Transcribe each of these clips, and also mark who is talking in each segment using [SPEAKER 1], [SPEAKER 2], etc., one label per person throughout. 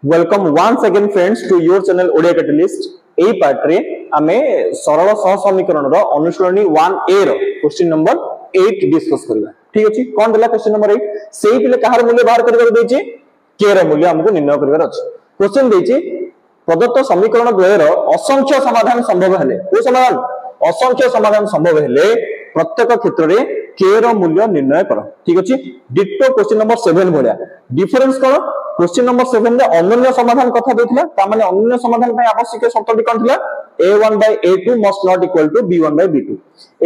[SPEAKER 1] Welcome once again friends to your channel Odia catalyst. एई part रे आमे सरल सह समीकरण रो अनुसरणी 1a रो क्वेश्चन नंबर 8 डिस्कस करबा। ठीक अछि, कोन देला क्वेश्चन नंबर 8 सेही पिले कहार मूल्य बाहर करबा देछि k रो मूल्य हमको निर्णय करबार अछि। क्वेश्चन देछि प्रदत्त समीकरण द्वय रो असंख्य समाधान संभव हेले ओ समाधान असंख्य समाधान संभव हेले प्रत्येक क्षेत्र रे k रो मूल्य निर्णय करो। ठीक अछि, डिटो क्वेश्चन नंबर 7 भलिया डिफरेंस करो। क्वेश्चन नंबर 7 रे अनन्य समाधान कथा देथिला ता माने अनन्य समाधान पय आवश्यक शर्तटी कोन थिला a1 by a2 must not equal to b1 by b2।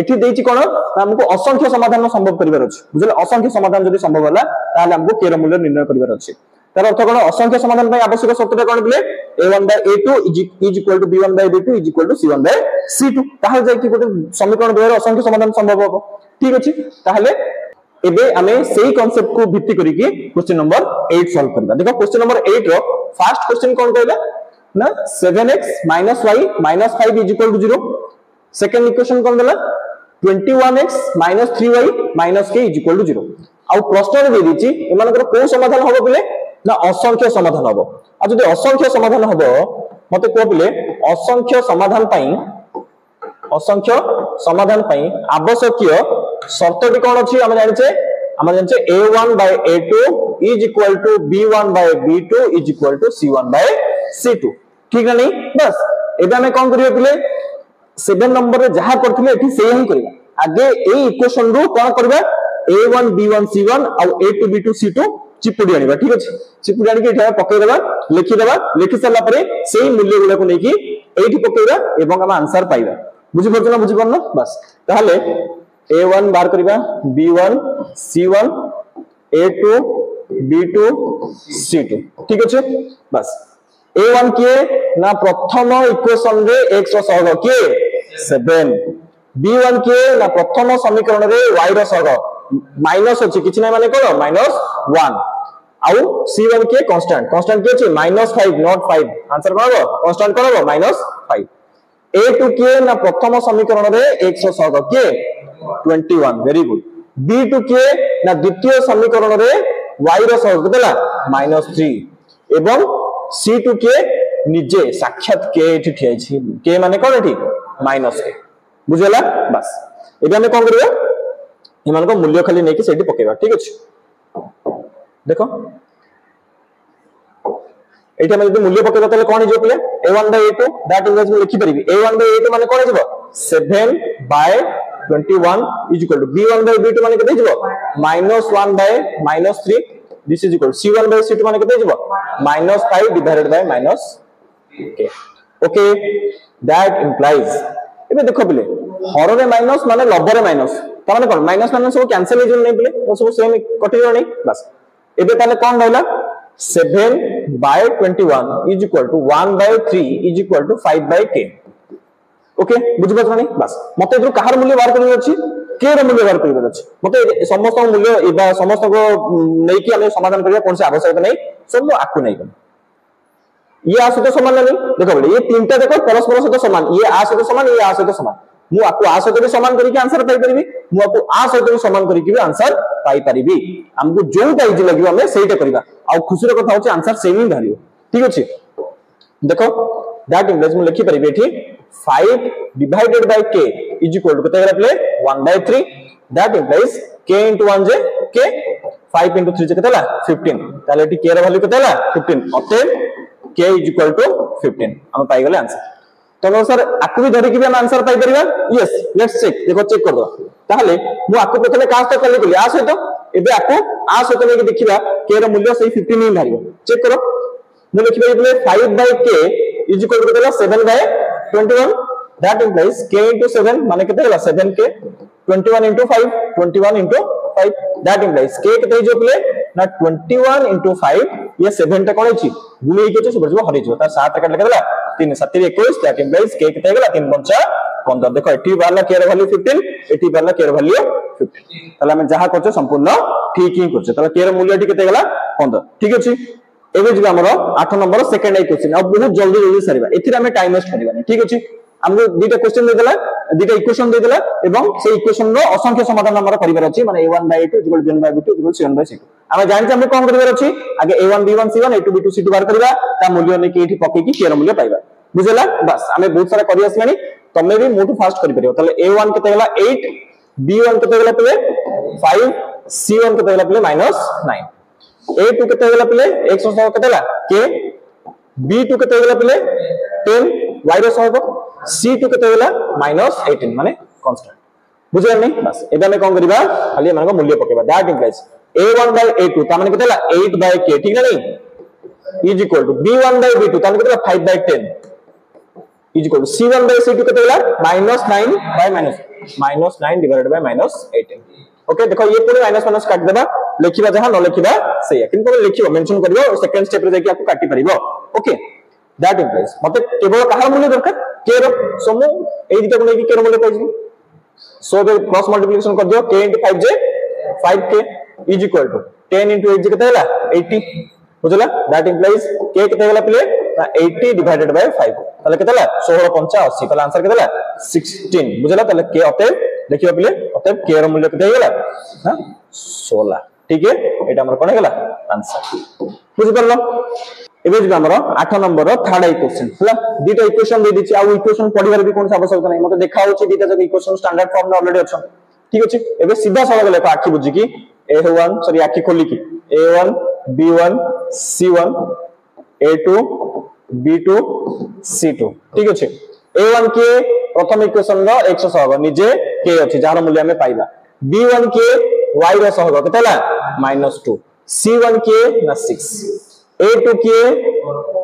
[SPEAKER 1] एठी देछि कोन हमको असंख्य समाधान संभव करिवार अछि। बुझले असंख्य समाधान जदि संभव होला ताले हमको k रो मूल्य निर्णय करिवार अछि। तार अर्थ कोन असंख्य समाधान पय आवश्यक शर्तटी कोन थिले a1 by a2 is equal to b1 by b2 is equal to c1 by c2 ताहा जाय कि गोटे समीकरण द्वय रो असंख्य समाधान संभव हो। ठीक अछि, ताहले एबे हमें सेही कांसेप्ट को भित्ति करी कि क्वेश्चन नंबर 8 सॉल्व करबा। देखो question number 8 row first question कोन कहला ना 7x - y - 5 = 0। सेकंड इक्वेशन कोन देला 21x - 3y - k = 0। आ प्रश्न रे दे दिछि एमानकर को समाधान होबो बोले ना असंख्य समाधान होबो। आ जदि असंख्य समाधान होबो मते को बोले असंख्य समाधान पई आवश्यकीय शर्तटी कोन अछि हम जानिछे a1 by a2 is equal to b1 by b2 is equal to c1 by c2। ठीक नहीं, बस एबे हमें कोन करियो पिले 7 नंबर रे जहा करथिले एठी सेही हम करिया। आगे ए इक्वेशन रो कोन करबा a1 b1 c1 और a2 b2 c2 चिपुडी आनिबा। ठीक अछि, चिपुडी आनि के एठा पकै देबा लिखि सरला परे सेही मूल्य गुला को नेकी एठी पकैबा एवं हम आंसर पाइबा। बुझि परछन बस ताहले a1 बार करिबा b1 c1 a2 b2 c2। ठीक अछि, बस a1 के ना प्रथम इक्वेशन रे x रो सहग के 7, b1 के ना प्रथम समीकरण रे y रो सहग माइनस अछि किछ नै माने कोन -1 आउ c1 के कांस्टेंट के अछि -5 नॉट 5 आंसर कोन हो कांस्टेंट कोन हो -5। a2 के ना प्रथम समीकरण रे x रो सहग के 21 वेरी गुड। b2 के ना द्वितीय समीकरण रे y रो सहग देला -3 एवं c2 के निजे साक्षात के एठी ठिया छी के माने कोन एठी -k बुझला। बस एबे हम कोन करिया एमान को मूल्य खाली नै कि सेठी पकेबा। ठीक अछि, देखो एठी हम जदि मूल्य पकेबा तले कोन हिजो पिले a1 by a2 that is में लिखि परिबी a1 by a2 माने कोन हिजो 7 by 21 is equal to b1 by b2 माने केते हिजो -1 by -3 this is equal to c1 by c2 माने केते हिजो -5 divided by -k। Okay that implies एबे देखो पिले हर रे माइनस माने लब रे माइनस त माने कोन माइनस माइनस सब कैंसिल हो नै पिले वो सब सेम कटि नै। बस एबे ताले कोन रहला 7 by 21 is equal to 1 by 3 is equal to 5 by k। Okay बुझि पछ नै। बस मते इधर कहार मूल्य बाहर करियो अछि k रो मूल्य बाहर करियो अछि। मते समस्त मूल्य एबा समस्त को नै कि हम समाधान करिया कोन से आवश्यकता नै सब आकु नै कोन ये आ सहित समान नहीं। देखो बोले ये तीनटा देखो परस्पर सहित समान ये आ सहित समान ये आ सहित समान मु आपको आ सहित भी समान करिके आंसर पाई परिबी मु आपको आ सहित भी समान करिके भी आंसर पाई परिबी। हमको जोटा इजी लागियो हमें सेटा करबा आ खुशी रो कथा होची आंसर सेम ही धारियो। ठीक अछि, देखो दैट इंप्लाइज मु लिखि परिबे एठी 5 divided by k is equal to कते गला 1 by 3 that implies k into 1 J k 5 into 3 जे कते ला 15 ताले एठी k रो वैल्यू कते ला 15 अतः k is equal to 15 हम पाई गले आंसर। तो सर आकु भी धरि कि हम आंसर पाई परिबा। यस लेट्स चेक देखो चेक कर दो ताहले मु आकु प्रथमे कास्ट कली कली आ सहित एबे आकु आ सहित नै देखिबा k रो मूल्य सही 15 ही धारियो। चेक करो मु लिखिबे इबले 5 by k is equal to कतेला 7 by 21 that implies k into 7 माने केते होला 7k 21 into 5 that implies k केते जो प्ले ना 21 into 5 ये 7 टा कोन अछि गुणे के छ बजबो हरि जो तार 7 काट लगा 3 7 21 दैट इंप्लाइज k केते गेला 3 5 15 देखो एठी बारला k रो वैल्यू 15 एठी बारला k रो वैल्यू 15 तला हम जहा करछ संपूर्ण ठीक ही करछ तला k रो मूल्य एठी केते गेला 15। ठीक अछि, एबे जे हमरो 8 नंबर सेकंड आई क्वेश्चन अब बहुत जल्दी जल्दी सरीबा एथिरा हम टाइम वेस्ट करबा। ठीक अछि, हमको दुटा क्वेश्चन दे देला दुटा इक्वेशन दे देला एवं से इक्वेशन रो असंख्य समाधान हमर करिवार अछि माने a1/a2 b1/b2 c1/c2 हम जानते हम कोन करिवार अछि आगे a1 b1 c1 a2 b2 c2 बार करबा ता मूल्य ने के एठी पके की k रो मूल्य पाइबा बुझला बस हमें बहुत सारा करि असलानी तमे भी मोटू फास्ट करि परियो तले a1 केते गेला 8 b1 केते गेला पले 5 c1 केते गेला पले -9 a2 केते गेला पले 100 केते गेला k b2 केते गेला पले 10 y रो सहग c2 केते गेला -18 माने कांस्टेंट बुझला नहीं बस एबे हमें कोन करबा खाली हमन को मूल्य पकेबा दैट इंप्लाइज a1/a2 ता माने केते गेला 8/k ठीक ना नहीं इज इक्वल टू b1/b2 ता माने केते गेला 5/10 इज इक्वल टू c1/c2 केते गेला -9 डिवाइडेड बाय -18 ओके देखो ये पूरे माइनस माइनस काट देबा लिखिबा जहां न लिखिबा सही है किंतु लिखिबो मेंशन करिवो सेकंड स्टेप रे जाके आपको काटी परिबो ओके दैट इंप्लाइज मते केवल कहार मूल्य दरकार k रो समूह एई दिटा को लेके k रो मूल्य पाइबो सो दे क्रॉस मल्टीप्लिकेशन कर दियो k * 5j 5k is equal to 10 * 8j केते होला 80 बुझला दैट इंप्लाइज k केते होला पले 80 डिवाइडेड बाय 5 ताले केते होला 16 5 80 ताले आंसर केते होला 16 बुझला ताले k अते देखियो पले अते k रो मूल्य केते होला हां 16 ठीक है एटा हमर कोन गेला आंसर बुझ परलो एबे जे हमर 8 नंबर थर्ड इक्वेशन हला दुटा इक्वेशन दे दिछि आ इक्वेशन पढिबार भी कोन आवश्यकता नै मते देखा होछि दुटा जक इक्वेशन स्टैंडर्ड फॉर्म में ऑलरेडी अछन ठीक अछि एबे सीधा सरल लेखा आखि बुझी की a1 सॉरी आखि खोली की a1 b1 c1 a2 b2 c2 ठीक अछि a1 के प्रथम इक्वेशन रो x सहग निजे k अछि जार मूल्य हमें पाइबा b1 के y रो सहग केतला -2 c1 के ना 6 a2 के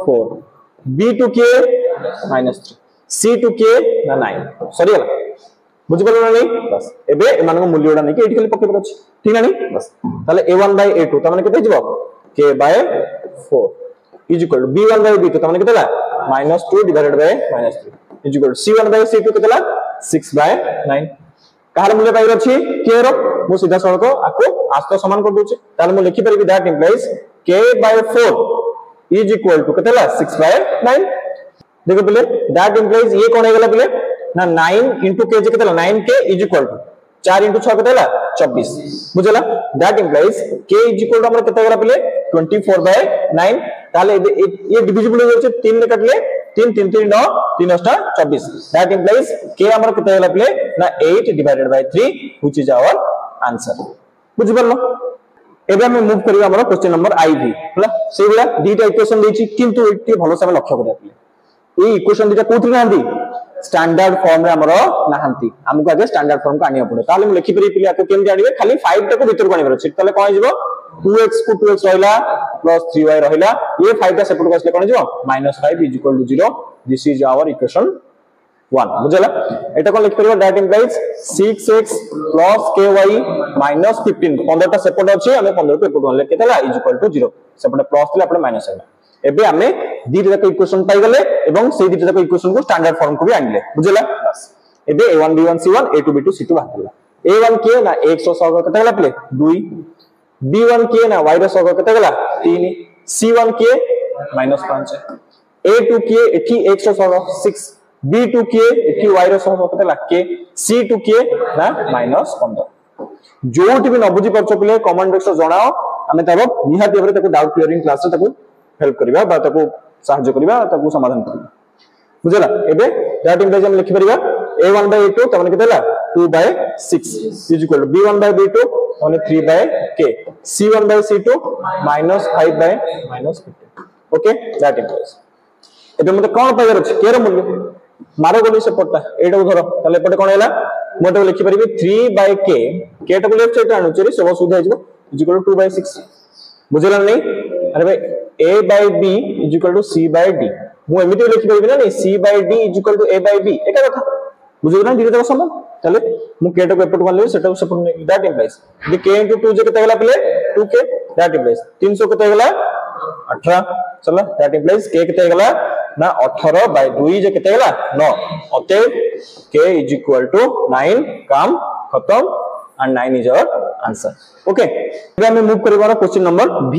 [SPEAKER 1] 4 b2 के -3 c2 के ना 9 सॉरी हला बुझ पड़लो ना नहीं बस एबे एमान को मूल्य उडा नहीं कि एठी खाली पके पर अछि ठीक ना नहीं बस ताले a1/a2 त माने केते जिवो k/4 is equal to b1/b2 त माने केतेला -2 divided by -3 is equal to c1/c2 केतेला 6/9 कहार मूल्य पाइर अछि k रो मु सीधा सळको आको आस्तो समान कर दोछि ताले मु लिखि परिबि that implies k/4 is equal to केतेला 6/9 देखो पहले दैट इंप्लाइज ये कोन हे गेला पहले ना 9 * k जे केतेला 9k इज इक्वल टू 4 * 6 केतेला 24 बुझला that implies k is equal to हमर केते गेला पहले 24/9 ताले ये डिविजिबल हो जाय 3 ने काटले 3 3 3 9 3 8 24 दैट इंप्लाइज k हमर केते गेला पहले ना 8 divided by 3 which is our answer बुझ परलो एबे हम मूव करिया हमर क्वेश्चन नंबर IV हला सेही बला दुटा इक्वेशन देछि किंतु एटी भलो से हम लक्ष्य करिया पले ए इक्वेशन दुटा कोथि नांदी स्टैंडर्ड फॉर्म रे हमरो नाहंती हमको आगे स्टैंडर्ड फॉर्म को आनिया पड़े ताले हम लिखि परि पिले आको केम जानिबे खाली 5 टा को भीतर को आनिबर अछि ताले कोन जिवो 2x को 2x रहिला प्लस 3y रहिला ये 5 टा सेपरेट को आसले कोन जिवो -5 = 0 दिस इज आवर इक्वेशन 1 बुझला एटा कोन लिखि परिबो दैट इंप्लाइज 6x + ky - 15 15 टा सेपरेट अछि हमें 15 को एपट लेके केतला = 0 सेपरेट प्लस ले अपने माइनस आइला एबे हमें दीटा जाक इक्वेशन पाई गले एवं सेही दीटा जाक इक्वेशन को स्टैंडर्ड फॉर्म को भी आनले बुझला बस एबे a1 b1 c1 a2 b2 c2 बाहरला a1 के ना 100 सहग केते गला प्ले 2 b1 के ना y रो सहग केते गला 3 c1 के -5 a2 के एठी 100 सहग 6 b2 के एठी y रो सहग केते ला के c2 के ना -15 जोटी भी न बुझी परछो प्ले कमेंट बॉक्स जणाओ हमें तब निहाती भाबरे ताको डाउट क्लियरिंग क्लास रे ताको हेल्प करबा बा ताको सहायता करबा ताको समाधान करबा बुझला एबे दैट इंप्लाइज हम लिखि परबा a1/a2 त माने केतेला 2/6 इज इक्वल टू b1/b2 माने 3/k c1/c2 -5/-15 okay that implies एबे मते कोन पाइर अछि के रो मूल्य मारो गोली से पट्टा एटा धरो तले पटे कोन हैला मोटे लिखि परबी 3/k k टा को लेफ्ट साइड आनु चरी सब सुधा हिजबो इज इक्वल टू 2/6 बुझला नहीं अरे भाई a/b = c/d मु एमिति लिखि परबी ना नहीं c/d = a/b एका कथा बुझो ना धीरे धीरे समान चले मु k टा को एपट मानले सेटा को support that implies the k * 2 जे केते गेला पले 2k दैट इंप्लाइज 300 केते गेला 18 चला दैट इंप्लाइज k केते गेला ना 18/2 जे केते गेला 9 अतः k = 9 काम खत्म and 9 is our answer okay अब हम मूव करबार क्वेश्चन नंबर b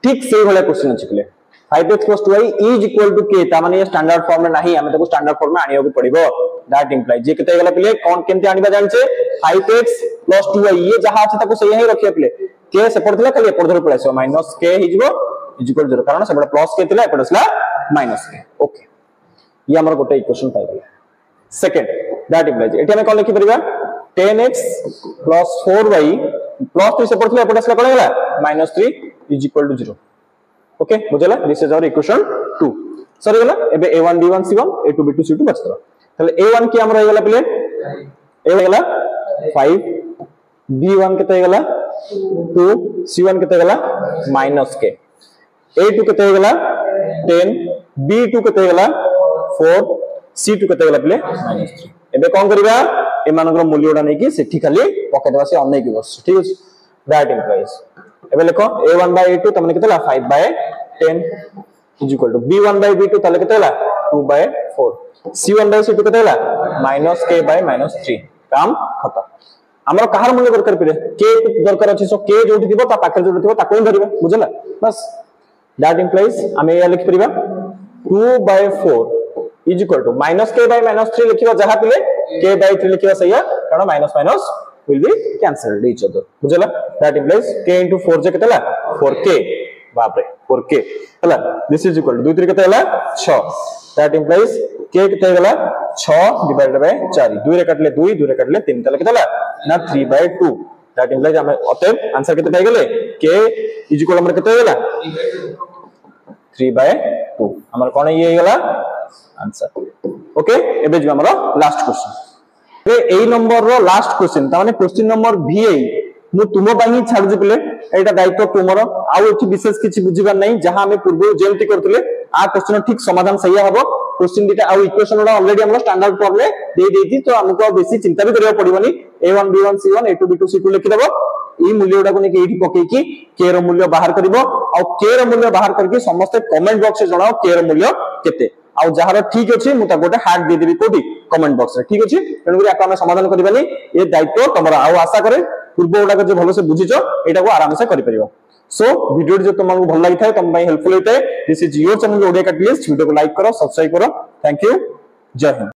[SPEAKER 1] ठीक सेही वाला क्वेश्चन अछि 5x plus 2y is equal to k ता माने ये स्टैंडर्ड फॉर्म में नहीं हमें तो स्टैंडर्ड फॉर्म में आनियो को पड़िबो दैट इंप्लाइज जे केते गला प्ले कोन केनते आनिबा जानछे 5x plus 2y ये जहां আছে ताको सही ही रखियो प्ले k से पड़थिला खाली एपड़ धर पळासो माइनस k हिजबो इज इक्वल 0 कारण सेबडा प्लस k थिला एपड़ असला माइनस k ओके ये हमर गोटे इक्वेशन पाइ गला सेकंड दैट इंप्लाइज एठी हमें कोन लिखि परिबा 10x plus 4y plus 3 से पड़थिला एपड़ असला कोन गला -3 इज इक्वल टू 0 ओके बुझला दिस इज आवर इक्वेशन 2 सरी गला एबे a1 b1 c1 a2 b2 c2 बचतला तले a1 की हमरा गला प्ले a गला 5 b1 केते गला 2 c1 केते गला -k a2 केते गला 10 b2 केते गला 4 c2 केते गला प्ले -3 एबे कोन करबा ए मानकर मूल्यडा नै कि सेठी खाली पॉकेट वासे अनै कि बस ठीक अछि दैट इंप्लाइज एबे लिखो a1 by a2 तमने केतेला 5 by 10 is equal to b1 by b2 तले केतेला 2 by 4 c1 by c2 केतेला -k by -3 काम खत्म हमर कहार मूल्य दरकार पिरे k दरकार अछि सो k जोटी दिबो ता पाखर जोटी दिबो ताको धरिबा बुझला बस दैट इंप्लाइज हमें या लिख परिबा 2 by 4 is equal to -k by -3 लिखिबा जहा पिले k by 3 लिखिबा सही है कारण minus minus will be cancelled each other बुझला that implies k into 4 J केतला 4k बाप रे 4k हला this is equal to 2 3 केते हला 6 that implies k केते गला 6 divided by 4 2 रे काटले 2 2 रे काटले 3 तले केतला ना 3 by 2 that implies हम अतः आंसर केते पाइ गेले k is equal हमर केते गला 3 by 2 हमर कोन ये गला आंसर ओके एबे जो हमर लास्ट क्वेश्चन ए नंबर रो लास्ट क्वेश्चन ता माने क्वेश्चन नंबर v8 मु तुम बाही छाडु पिले एटा दायित्व तुमरो आ एठी विशेष किछि बुझिबा नै जहां हमें पूर्व जेमति करथिले आ क्वेश्चन ठीक समाधान सही हबो क्वेश्चन दिटा आ इक्वेशन रो ऑलरेडी हमरो स्टैंडर्ड फॉर्म में दे देती तो हमको बेसी चिंता भी करिया पड़िबनी a1 b1 c1 a2 b2 c2 लिखि देबो ई मूल्यडा को नेके एठी पकेई की k रो मूल्य बाहर करबो आ k रो मूल्य बाहर करके समस्त कमेंट बॉक्स में जणाओ k रो मूल्य केते आ जहार ठीक अछि मु ता गोटे हार्ट दे देबी कोठी कमेंट बॉक्स रे ठीक अछि तेनु करी आका हम समाधान करबानी ए दायित्व तमरा आ आशा करे पूर्व ओडा जे भलो से बुझिचो एटा को आराम से करि परिबो सो वीडियो जो तुमको भल लागि थाए तुम हेल्पफुल होते this is your channel Odia catalyst video को लाइक करो सब्सक्राइब करो थैंक यू जय हिंद।